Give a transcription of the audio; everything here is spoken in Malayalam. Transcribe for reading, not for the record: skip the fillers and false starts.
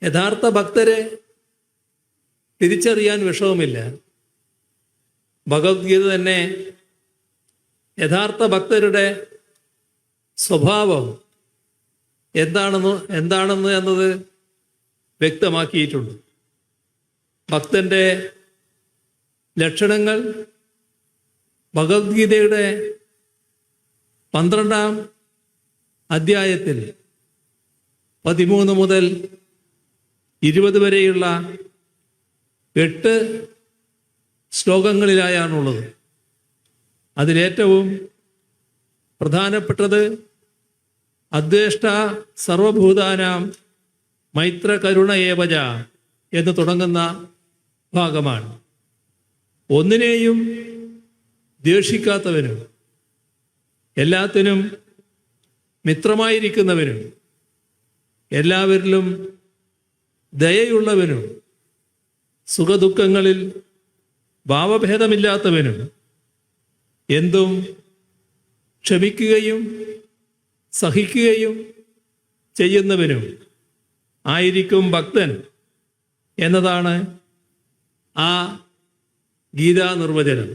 യഥാർത്ഥ ഭക്തരെ തിരിച്ചറിയാൻ വിഷമമില്ല. ഭഗവത്ഗീത തന്നെ യഥാർത്ഥ ഭക്തരുടെ സ്വഭാവം എന്താണെന്ന് എന്നത് വ്യക്തമാക്കിയിട്ടുണ്ട്. ഭക്തൻ്റെ ലക്ഷണങ്ങൾ ഭഗവത്ഗീതയുടെ 12-ാം അധ്യായത്തിൽ 13 മുതൽ 20 വരെയുള്ള 8 ശ്ലോകങ്ങളിലായാണുള്ളത്. അതിലേറ്റവും പ്രധാനപ്പെട്ടത് അദ്വേഷ്ട സർവഭൂതാനാം മൈത്ര കരുണ ഏവജ എന്ന് തുടങ്ങുന്ന ഭാഗമാണ്. ഒന്നിനെയും ദ്വേഷിക്കാത്തവനും എല്ലാത്തിനും മിത്രമായിരിക്കുന്നവനും എല്ലാവരിലും ദയയുള്ളവനും സുഖദുഃഖങ്ങളിൽ ഭാവഭേദമില്ലാത്തവനും എന്തും ക്ഷമിക്കുകയും സഹിക്കുകയും ചെയ്യുന്നവനും ആയിരിക്കും ഭക്തൻ എന്നതാണ് ആ ഗീതാ നിർവചനം.